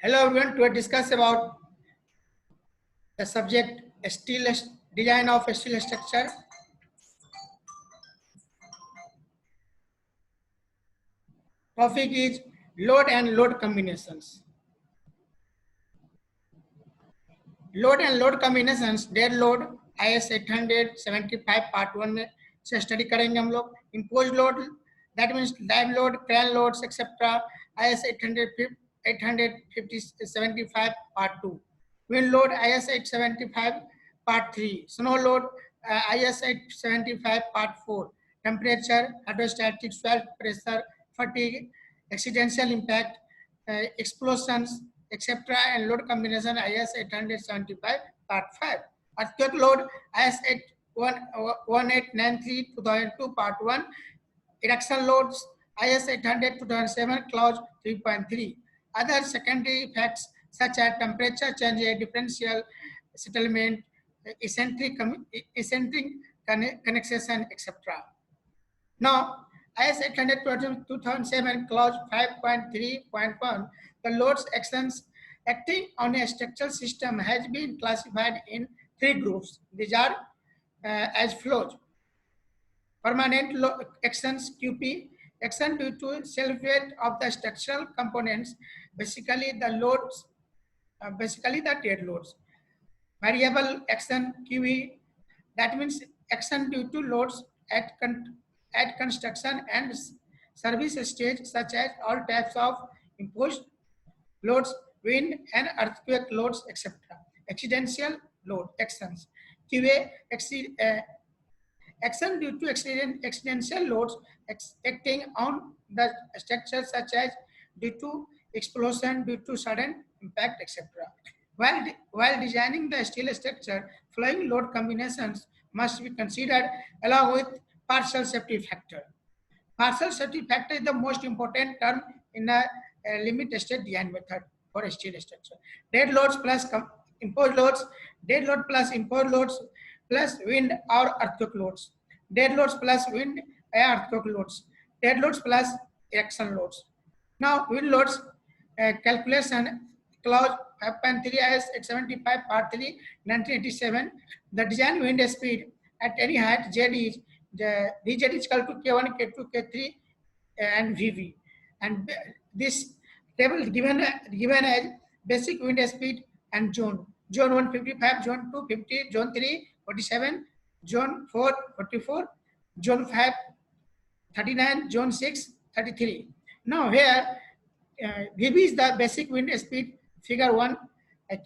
Hello everyone, to discuss about the subject steel design of steel structure. Topic is load and load combinations. Load and load combinations, dead load IS 875 part 1 में से study करेंगे हम लोग. Imposed load, that means live load, crane loads, etc. IS 875 part 2. Wind load IS 875 part 3. Snow load IS 875 part 4. Temperature, hydrostatic, swell pressure, fatigue, accidental impact, explosions, etc. and load combination IS 875 part 5. Earthquake load IS 1893 2002 part 1. Erection loads IS 800 2007 clause 3.3. Other secondary effects such as temperature change, differential settlement, eccentric connection, etc. Now, IS 800 2007 clause 5.3.1, the loads actions acting on a structural system has been classified in 3 groups. These are as follows. Permanent actions QP, action due to self-weight of the structural components, basically the loads, basically the dead loads. Variable action QE, that means action due to loads at construction and service stage, such as all types of imposed loads, wind and earthquake loads, etc. Accidental load actions. QA, action due to accidental loads acting on the structure, such as due to explosion, due to sudden impact, etc. While designing the steel structure, flowing load combinations must be considered along with partial safety factor. Partial safety factor is the most important term in a limit state design method for a steel structure. Dead loads plus imposed loads, dead load plus imposed loads plus wind or earthquake loads, dead loads plus wind or earthquake loads, dead loads plus erection loads. Now, wind loads calculation clause 5.3 IS 875 part 3 1987. The design wind speed at any height Z is Vz is equal to K1, K2, K3 and Vv. And this table given as basic wind speed and zone. Zone 1 55, zone 2 50, zone 3 47, zone 4 44, zone 5 39, zone 6 33. Now here Vv is the basic wind speed, figure 1.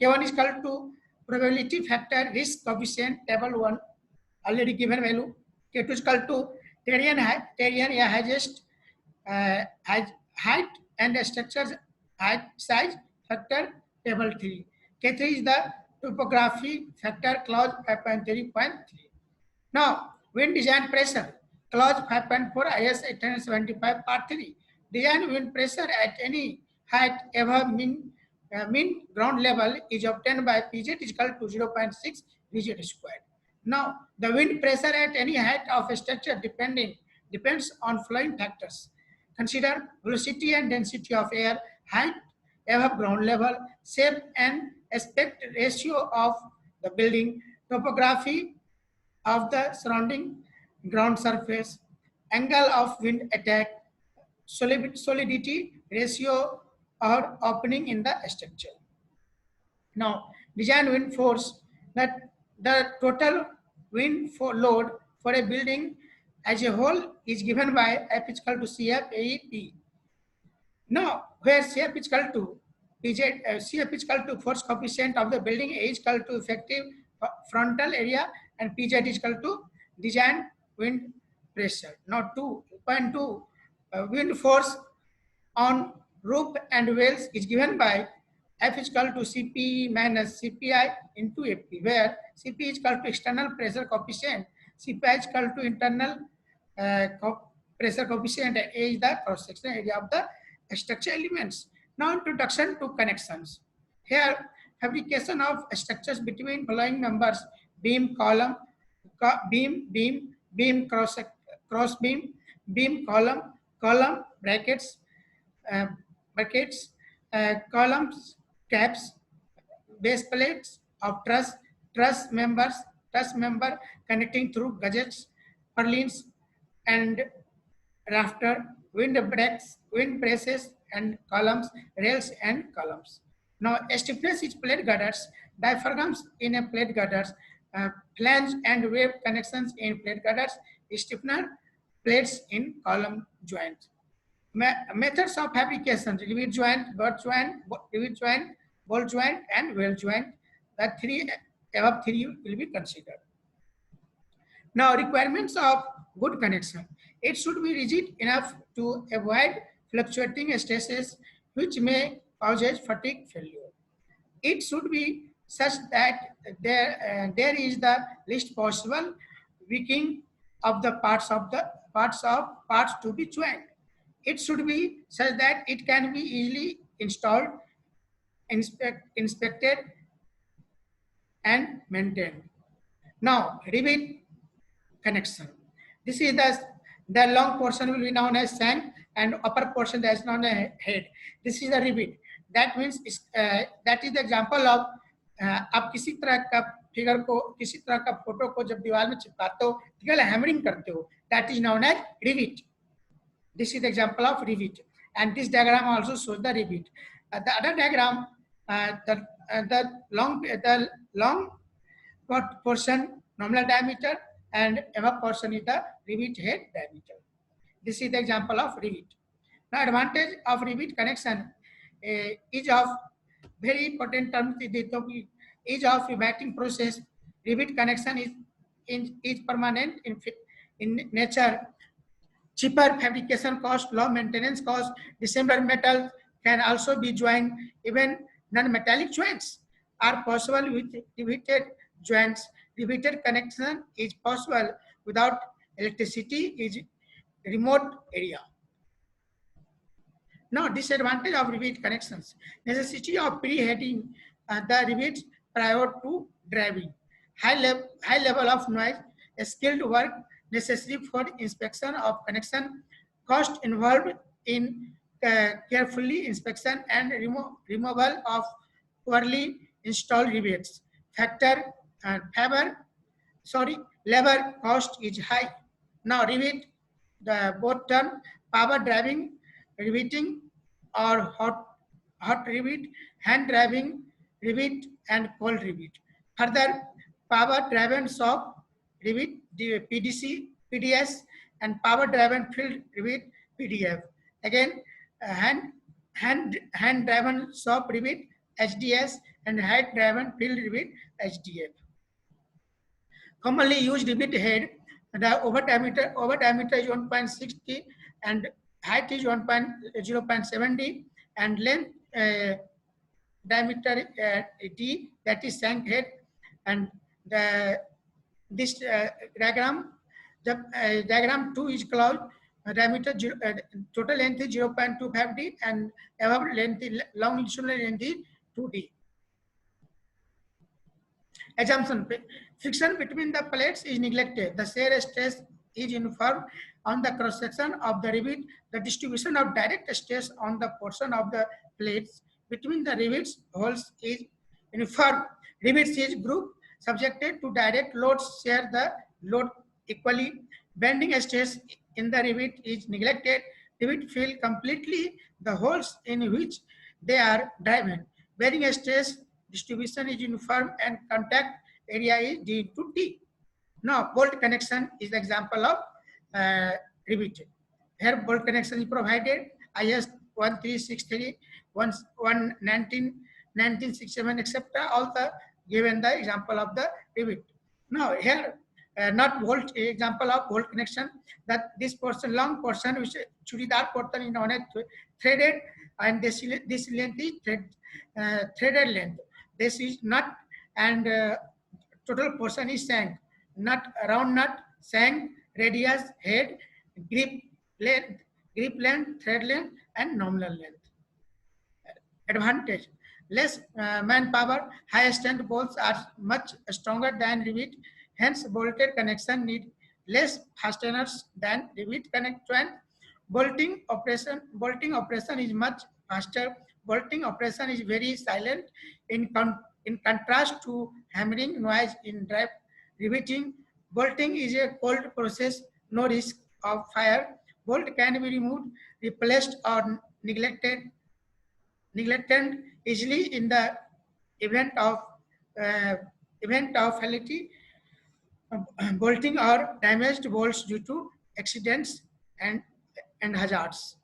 K1 is equal to probability factor risk coefficient, table 1 already given value. K2 is equal to Terrian highest height and structures height size factor, table 3. K3 is the topography factor, clause 5.3.3. Now, wind design pressure, clause 5.4 IS 875 part 3. Design wind pressure at any height above mean ground level is obtained by Pz is equal to 0.6 Vz squared. Now, the wind pressure at any height of a structure depends on flowing factors. Consider velocity and density of air, height above ground level, shape and aspect ratio of the building, topography of the surrounding ground surface, angle of wind attack, solidity ratio or opening in the structure. Now, design wind force, that the total wind load for a building as a whole is given by F is equal to CF AEP. Now, where CF is equal to PZ, CF is equal to force coefficient of the building, A is equal to effective frontal area, and PZ is equal to design wind pressure. Now, 2.2 wind force on roof and walls is given by F is equal to CP minus CPI into AP, where CP is equal to external pressure coefficient, CPI is equal to internal pressure coefficient, and A is the cross-sectional area of the structure elements. Now, introduction to connections. Here, fabrication of structures between following members: beam, column, beam, cross beam, column, brackets, uh, buckets, columns, caps, base plates of truss member connecting through gadgets, purlins, and rafter, wind braces, and columns, rails, and columns. Now, stiffness is plate girders, diaphragms in a plate girders, flange and wave connections in plate girders, stiffener plates in column joints. Methods of fabrication: rivet joint, butt joint, rivet joint, bolt joint, and weld joint. The above three will be considered. Now, requirements of good connection. It should be rigid enough to avoid fluctuating stresses which may cause fatigue failure. It should be such that there is the least possible weakening of the parts to be joined. It should be such that it can be easily installed, inspected, and maintained. Now, rivet connection. This is the long portion will be known as shank and upper portion that is known as head. This is the rivet. That means that is the example of आप किसी तरह का figure को किसी तरह का photo को जब दीवार में चिपकाते हो हैमरिंग करते हो that is known as rivet. This is the example of rivet, and this diagram also shows the rivet. The other diagram, the long portion nominal diameter and above portion is the rivet head diameter. This is the example of rivet. Now, advantage of rivet connection is of very important term. Ease of riveting process. Rivet connection is permanent in nature. Cheaper fabrication cost, low maintenance cost, dissimilar metal can also be joined. Even non-metallic joints are possible with riveted joints. Riveted connection is possible without electricity is remote area. Now, disadvantage of rivet connections. Necessity of pre-heading the rivets prior to driving. High level of noise, skilled work necessary for inspection of connection, cost involved in carefully inspection and removal of poorly installed rivets. Labor cost is high. Now, rivet, the both term power driving, riveting, or hot rivet, hand driving rivet, and cold rivet. Further, power driven shop rivet, PDC, PDS, and power driven field rivet, PDF. Again, hand driven shop rivet, HDS, and hand driven field rivet, HDF. Commonly used rivet head, the over diameter is 1.60 and height is 0.70 and length diameter D, that is shank head, and this diagram, the diagram 2 is closed. Diameter total length is 0.25 D and above length longitudinal length is 2D. Assumption: friction between the plates is neglected. The shear stress is uniform on the cross section of the rivet. The distribution of direct stress on the portion of the plates between the rivets holes is uniform. Rivets is group subjected to direct loads share the load equally. Bending stress in the rivet is neglected. Rivet fill completely the holes in which they are driven. Bearing stress distribution is uniform and contact area is D into T. Now, bolt connection is the example of rivet. Here, bolt connection is provided. IS 1363, 1967, etc. All the given the example of the rivet. Now, here, not bolt example of bolt connection. That this portion, long portion, which churidar portion is known as threaded, and this length is threaded length. This is nut, and total portion is shank. Nut, round nut, shank, radius, head, grip length, thread length, and nominal length. Advantage: less manpower, high strength bolts are much stronger than rivet. Hence, bolted connection need less fasteners than rivet connect joint. Bolting operation is much faster. Bolting operation is very silent in contrast to hammering noise in drive riveting. Bolting is a cold process, no risk of fire. Bolt can be removed, replaced, or neglected easily in the event of uh, fatality, bolting or damaged bolts due to accidents and hazards.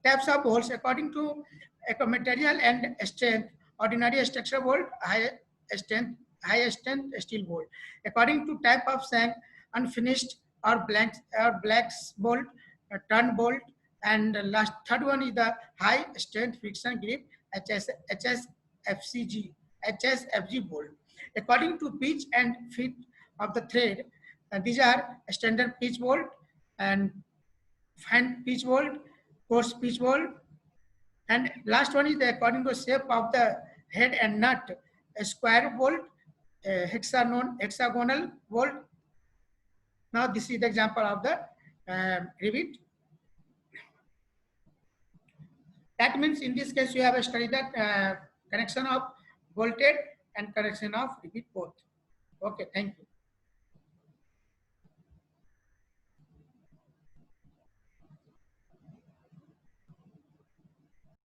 Types of bolts according to material and strength. Ordinary structure bolt, strength, high strength steel bolt. According to type of shank, unfinished or blacks bolt, turn bolt, and the last third one is the high strength friction grip HSFCG HSFG bolt. According to pitch and fit of the thread, these are standard pitch bolt and fine pitch bolt, coarse pitch bolt, and last one is the according to shape of the head and nut, a square bolt, a hexagonal bolt. Now this is the example of the rivet. That means in this case you have studied that connection of bolted and connection of rivet both. Okay, thank you.